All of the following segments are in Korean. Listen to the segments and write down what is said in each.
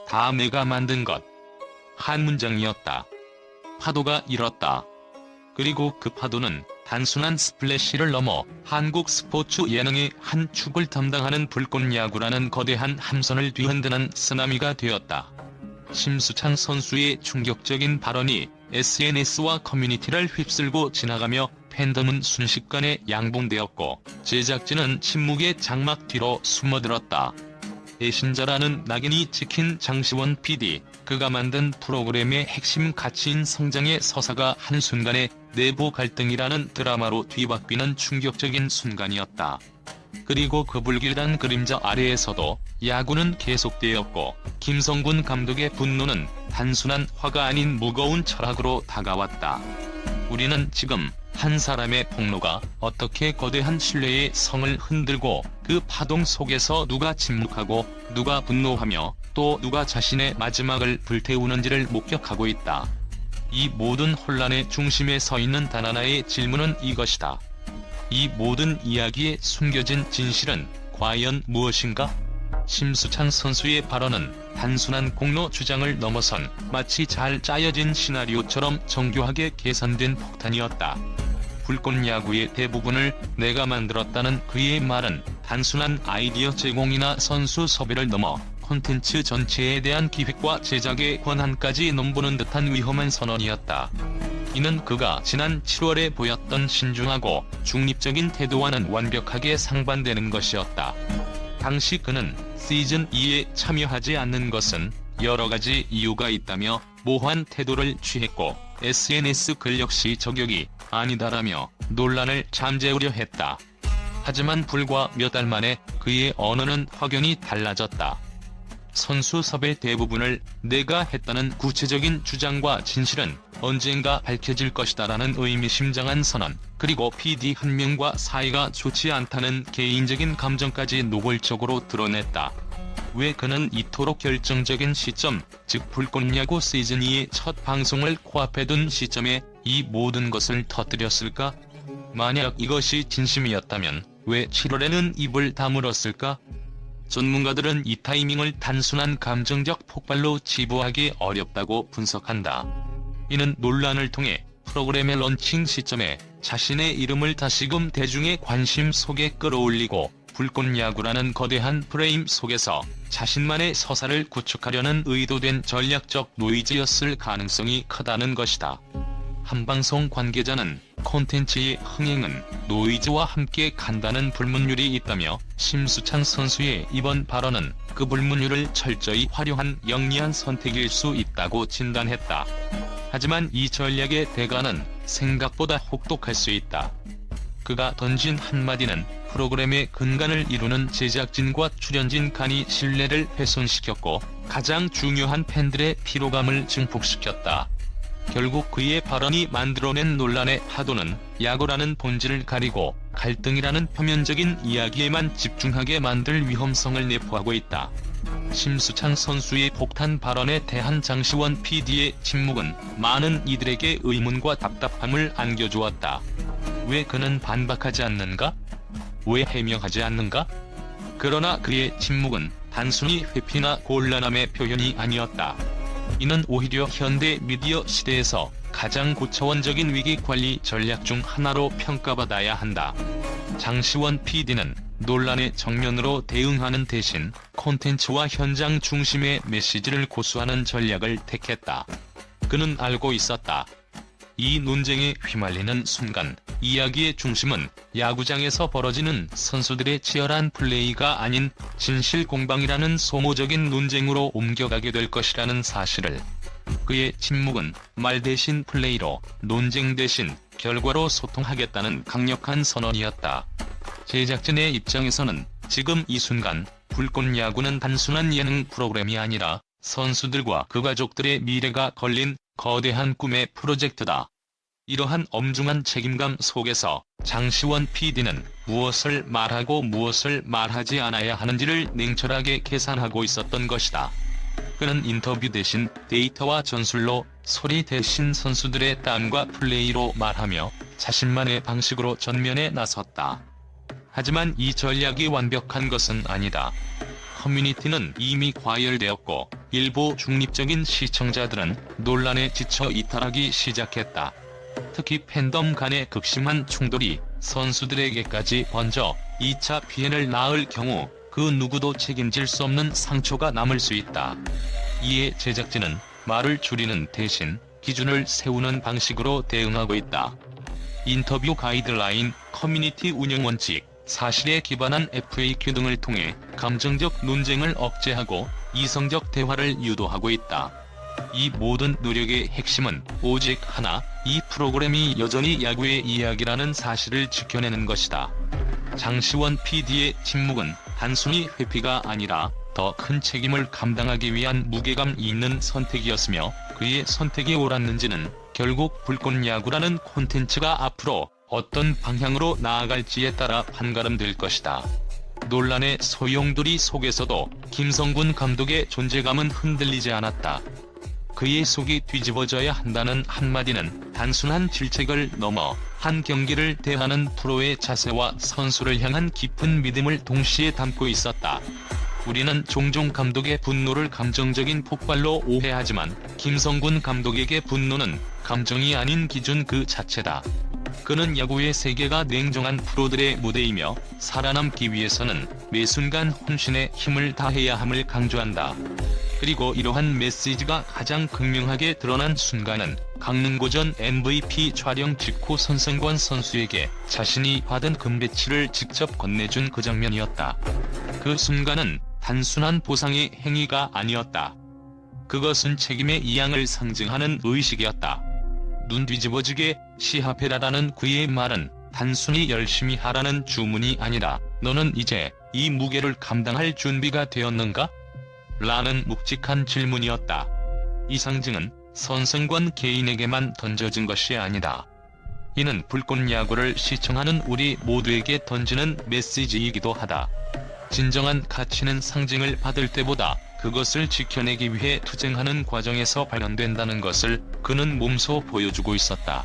다 내가 만든 것. 한 문장이었다. 파도가 일었다. 그리고 그 파도는 단순한 스플래시를 넘어 한국 스포츠 예능의 한 축을 담당하는 불꽃야구라는 거대한 함선을 뒤흔드는 쓰나미가 되었다. 심수창 선수의 충격적인 발언이 SNS와 커뮤니티를 휩쓸고 지나가며 팬덤은 순식간에 양봉되었고 제작진은 침묵의 장막 뒤로 숨어들었다. 배신자라는 낙인이 찍힌 장시원 PD, 그가 만든 프로그램의 핵심 가치인 성장의 서사가 한순간에 내부 갈등이라는 드라마로 뒤바뀌는 충격적인 순간이었다. 그리고 그 불길한 그림자 아래에서도 야구는 계속되었고 김성군 감독의 분노는 단순한 화가 아닌 무거운 철학으로 다가왔다. 우리는 지금 한 사람의 폭로가 어떻게 거대한 신뢰의 성을 흔들고 그 파동 속에서 누가 침묵하고 누가 분노하며 또 누가 자신의 마지막을 불태우는지를 목격하고 있다. 이 모든 혼란의 중심에 서 있는 단 하나의 질문은 이것이다. 이 모든 이야기에 숨겨진 진실은 과연 무엇인가? 심수창 선수의 발언은 단순한 공로 주장을 넘어선 마치 잘 짜여진 시나리오처럼 정교하게 계산된 폭탄이었다. 불꽃야구의 대부분을 내가 만들었다는 그의 말은 단순한 아이디어 제공이나 선수 섭외를 넘어 콘텐츠 전체에 대한 기획과 제작의 권한까지 넘보는 듯한 위험한 선언이었다. 이는 그가 지난 7월에 보였던 신중하고 중립적인 태도와는 완벽하게 상반되는 것이었다. 당시 그는 시즌2에 참여하지 않는 것은 여러 가지 이유가 있다며 모호한 태도를 취했고 SNS 글 역시 저격이 아니다라며 논란을 잠재우려 했다. 하지만 불과 몇 달 만에 그의 언어는 확연히 달라졌다. 선수 섭외 대부분을 내가 했다는 구체적인 주장과 진실은 언젠가 밝혀질 것이다라는 의미심장한 선언, 그리고 PD 한 명과 사이가 좋지 않다는 개인적인 감정까지 노골적으로 드러냈다. 왜 그는 이토록 결정적인 시점, 즉 불꽃야구 시즌2의 첫 방송을 코앞에 둔 시점에 이 모든 것을 터뜨렸을까? 만약 이것이 진심이었다면 왜 7월에는 입을 다물었을까? 전문가들은 이 타이밍을 단순한 감정적 폭발로 치부하기 어렵다고 분석한다. 이는 논란을 통해 프로그램의 런칭 시점에 자신의 이름을 다시금 대중의 관심 속에 끌어올리고 불꽃야구라는 거대한 프레임 속에서 자신만의 서사를 구축하려는 의도된 전략적 노이즈였을 가능성이 크다는 것이다. 한방송 관계자는 콘텐츠의 흥행은 노이즈와 함께 간다는 불문율이 있다며 심수창 선수의 이번 발언은 그 불문율을 철저히 활용한 영리한 선택일 수 있다고 진단했다. 하지만 이 전략의 대가는 생각보다 혹독할 수 있다. 그가 던진 한마디는 프로그램의 근간을 이루는 제작진과 출연진 간의 신뢰를 훼손시켰고 가장 중요한 팬들의 피로감을 증폭시켰다. 결국 그의 발언이 만들어낸 논란의 파도는 야구라는 본질을 가리고 갈등이라는 표면적인 이야기에만 집중하게 만들 위험성을 내포하고 있다. 심수창 선수의 폭탄 발언에 대한 장시원 PD의 침묵은 많은 이들에게 의문과 답답함을 안겨주었다. 왜 그는 반박하지 않는가? 왜 해명하지 않는가? 그러나 그의 침묵은 단순히 회피나 곤란함의 표현이 아니었다. 이는 오히려 현대 미디어 시대에서 가장 고차원적인 위기관리 전략 중 하나로 평가받아야 한다. 장시원 PD는 논란의 정면으로 대응하는 대신 콘텐츠와 현장 중심의 메시지를 고수하는 전략을 택했다. 그는 알고 있었다. 이 논쟁에 휘말리는 순간 이야기의 중심은 야구장에서 벌어지는 선수들의 치열한 플레이가 아닌 진실 공방이라는 소모적인 논쟁으로 옮겨가게 될 것이라는 사실을. 그의 침묵은 말 대신 플레이로, 논쟁 대신 결과로 소통하겠다는 강력한 선언이었다. 제작진의 입장에서는 지금 이 순간 불꽃야구는 단순한 예능 프로그램이 아니라 선수들과 그 가족들의 미래가 걸린 거대한 꿈의 프로젝트다. 이러한 엄중한 책임감 속에서 장시원 PD는 무엇을 말하고 무엇을 말하지 않아야 하는지를 냉철하게 계산하고 있었던 것이다. 그는 인터뷰 대신 데이터와 전술로, 소리 대신 선수들의 땀과 플레이로 말하며 자신만의 방식으로 전면에 나섰다. 하지만 이 전략이 완벽한 것은 아니다. 커뮤니티는 이미 과열되었고 일부 중립적인 시청자들은 논란에 지쳐 이탈하기 시작했다. 특히 팬덤 간의 극심한 충돌이 선수들에게까지 번져 2차 피해를 낳을 경우 그 누구도 책임질 수 없는 상처가 남을 수 있다. 이에 제작진은 말을 줄이는 대신 기준을 세우는 방식으로 대응하고 있다. 인터뷰 가이드라인, 커뮤니티 운영 원칙, 사실에 기반한 FAQ 등을 통해 감정적 논쟁을 억제하고 이성적 대화를 유도하고 있다. 이 모든 노력의 핵심은 오직 하나, 이 프로그램이 여전히 야구의 이야기라는 사실을 지켜내는 것이다. 장시원 PD의 침묵은 단순히 회피가 아니라 더 큰 책임을 감당하기 위한 무게감 있는 선택이었으며, 그의 선택이 옳았는지는 결국 불꽃야구라는 콘텐츠가 앞으로 어떤 방향으로 나아갈지에 따라 판가름될 것이다. 논란의 소용돌이 속에서도 김성군 감독의 존재감은 흔들리지 않았다. 그의 속이 뒤집어져야 한다는 한마디는 단순한 질책을 넘어 한 경기를 대하는 프로의 자세와 선수를 향한 깊은 믿음을 동시에 담고 있었다. 우리는 종종 감독의 분노를 감정적인 폭발로 오해하지만 김성군 감독에게 분노는 감정이 아닌 기준 그 자체다. 그는 야구의 세계가 냉정한 프로들의 무대이며 살아남기 위해서는 매 순간 혼신의 힘을 다해야 함을 강조한다. 그리고 이러한 메시지가 가장 극명하게 드러난 순간은 강릉고전 MVP 촬영 직후 선승권 선수에게 자신이 받은 금배치를 직접 건네준 그 장면이었다. 그 순간은 단순한 보상의 행위가 아니었다. 그것은 책임의 이양을 상징하는 의식이었다. 눈 뒤집어지게 시합해라라는 그의 말은 단순히 열심히 하라는 주문이 아니라 너는 이제 이 무게를 감당할 준비가 되었는가? 라는 묵직한 질문이었다. 이 상징은 선승권 개인에게만 던져진 것이 아니다. 이는 불꽃야구를 시청하는 우리 모두에게 던지는 메시지이기도 하다. 진정한 가치는 상징을 받을 때보다 그것을 지켜내기 위해 투쟁하는 과정에서 발현된다는 것을 그는 몸소 보여주고 있었다.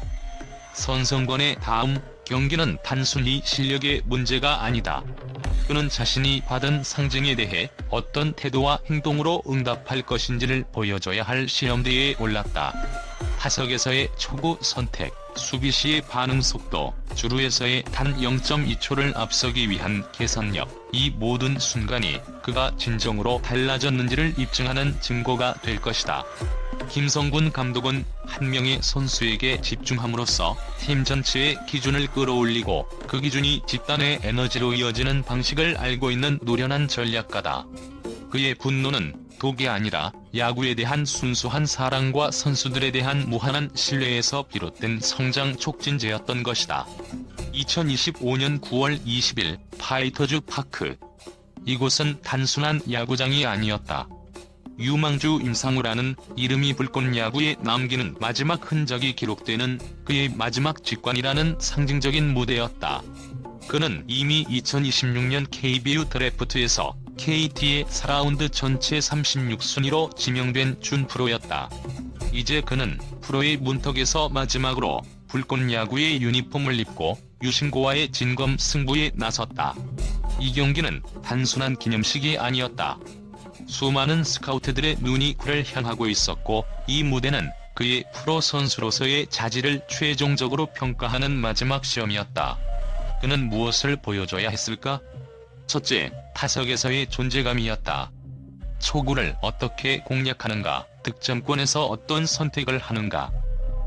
선승권의 다음 경기는 단순히 실력의 문제가 아니다. 그는 자신이 받은 상징에 대해 어떤 태도와 행동으로 응답할 것인지를 보여줘야 할 시험대에 올랐다. 타석에서의 초구 선택, 수비 시의 반응 속도, 주루에서의 단 0.2초를 앞서기 위한 계산력, 이 모든 순간이 그가 진정으로 달라졌는지를 입증하는 증거가 될 것이다. 김성군 감독은 한 명의 선수에게 집중함으로써 팀 전체의 기준을 끌어올리고 그 기준이 집단의 에너지로 이어지는 방식을 알고 있는 노련한 전략가다. 그의 분노는 독이 아니라 야구에 대한 순수한 사랑과 선수들에 대한 무한한 신뢰에서 비롯된 성장 촉진제였던 것이다. 2025년 9월 20일 파이터즈 파크. 이곳은 단순한 야구장이 아니었다. 유망주 임상우라는 이름이 불꽃야구에 남기는 마지막 흔적이 기록되는 그의 마지막 직관이라는 상징적인 무대였다. 그는 이미 2026년 KBO 드래프트에서 KT의 4라운드 전체 36순위로 지명된 준프로였다. 이제 그는 프로의 문턱에서 마지막으로 불꽃야구의 유니폼을 입고 유신고와의 진검 승부에 나섰다. 이 경기는 단순한 기념식이 아니었다. 수많은 스카우트들의 눈이 그를 향하고 있었고, 이 무대는 그의 프로 선수로서의 자질을 최종적으로 평가하는 마지막 시험이었다. 그는 무엇을 보여줘야 했을까? 첫째, 타석에서의 존재감이었다. 초구를 어떻게 공략하는가, 득점권에서 어떤 선택을 하는가.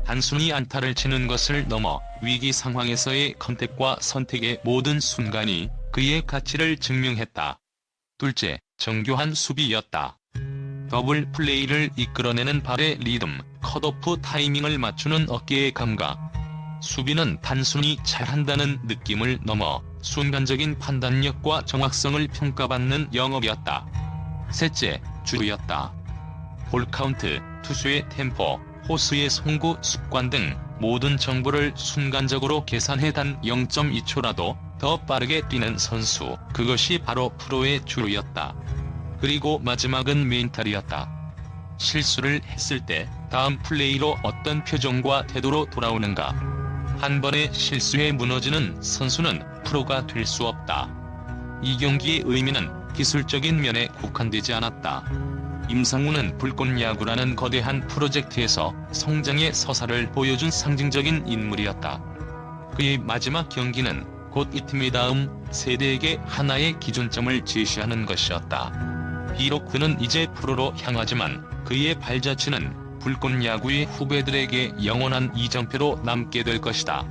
단순히 안타를 치는 것을 넘어 위기 상황에서의 컨택과 선택의 모든 순간이 그의 가치를 증명했다. 둘째, 정교한 수비였다. 더블 플레이를 이끌어내는 발의 리듬, 컷오프 타이밍을 맞추는 어깨의 감각. 수비는 단순히 잘한다는 느낌을 넘어 순간적인 판단력과 정확성을 평가받는 영역이었다. 셋째, 주루였다. 볼 카운트, 투수의 템포, 호수의 송구 습관 등 모든 정보를 순간적으로 계산해 단 0.2초라도 더 빠르게 뛰는 선수, 그것이 바로 프로의 주루였다. 그리고 마지막은 멘탈이었다. 실수를 했을 때 다음 플레이로 어떤 표정과 태도로 돌아오는가. 한 번의 실수에 무너지는 선수는 프로가 될 수 없다. 이 경기의 의미는 기술적인 면에 국한되지 않았다. 임상우는 불꽃야구라는 거대한 프로젝트에서 성장의 서사를 보여준 상징적인 인물이었다. 그의 마지막 경기는 곧 이 팀의 다음 세대에게 하나의 기준점을 제시하는 것이었다. 비록 그는 이제 프로로 향하지만 그의 발자취는 불꽃야구의 후배들에게 영원한 이정표로 남게 될 것이다.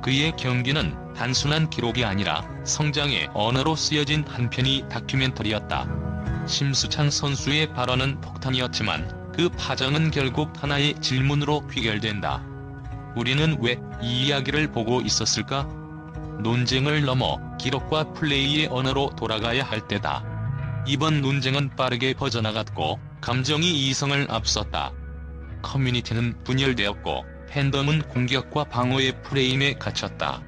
그의 경기는 단순한 기록이 아니라 성장의 언어로 쓰여진 한 편의 다큐멘터리였다. 심수창 선수의 발언은 폭탄이었지만 그 파장은 결국 하나의 질문으로 귀결된다. 우리는 왜 이 이야기를 보고 있었을까? 논쟁을 넘어 기록과 플레이의 언어로 돌아가야 할 때다. 이번 논쟁은 빠르게 퍼져나갔고 감정이 이성을 앞섰다. 커뮤니티는 분열되었고 팬덤은 공격과 방어의 프레임에 갇혔다.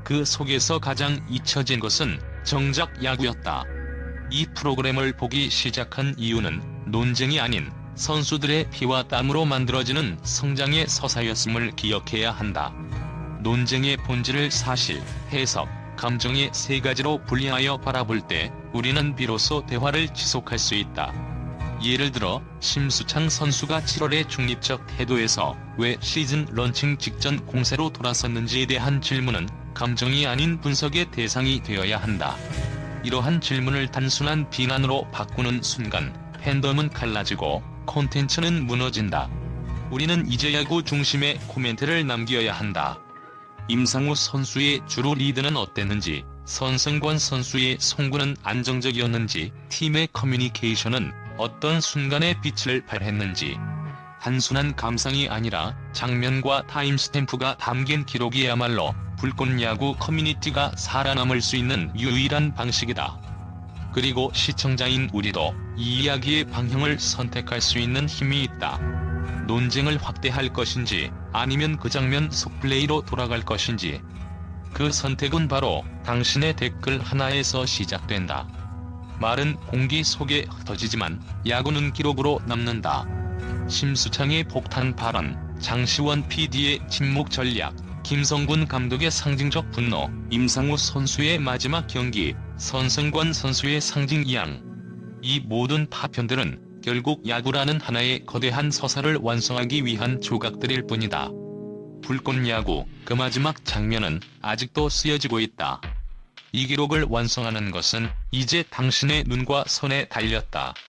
그 속에서 가장 잊혀진 것은 정작 야구였다. 이 프로그램을 보기 시작한 이유는 논쟁이 아닌 선수들의 피와 땀으로 만들어지는 성장의 서사였음을 기억해야 한다. 논쟁의 본질을 사실, 해석, 감정의 세 가지로 분리하여 바라볼 때 우리는 비로소 대화를 지속할 수 있다. 예를 들어 심수창 선수가 7월의 중립적 태도에서 왜 시즌 런칭 직전 공세로 돌아섰는지에 대한 질문은 감정이 아닌 분석의 대상이 되어야 한다. 이러한 질문을 단순한 비난으로 바꾸는 순간 팬덤은 갈라지고 콘텐츠는 무너진다. 우리는 이제 야구 중심의 코멘트를 남겨야 한다. 임상우 선수의 주루 리드는 어땠는지, 선승권 선수의 송구는 안정적이었는지, 팀의 커뮤니케이션은 어떤 순간에 빛을 발했는지. 단순한 감상이 아니라 장면과 타임스탬프가 담긴 기록이야말로 불꽃야구 커뮤니티가 살아남을 수 있는 유일한 방식이다. 그리고 시청자인 우리도 이 이야기의 방향을 선택할 수 있는 힘이 있다. 논쟁을 확대할 것인지 아니면 그 장면 속 플레이로 돌아갈 것인지. 그 선택은 바로 당신의 댓글 하나에서 시작된다. 말은 공기 속에 흩어지지만 야구는 기록으로 남는다. 심수창의 폭탄 발언, 장시원 PD의 침묵 전략, 김성군 감독의 상징적 분노, 임상우 선수의 마지막 경기, 선승권 선수의 상징 이양. 이 모든 파편들은 결국 야구라는 하나의 거대한 서사를 완성하기 위한 조각들일 뿐이다. 불꽃야구, 그 마지막 장면은 아직도 쓰여지고 있다. 이 기록을 완성하는 것은 이제 당신의 눈과 손에 달렸다.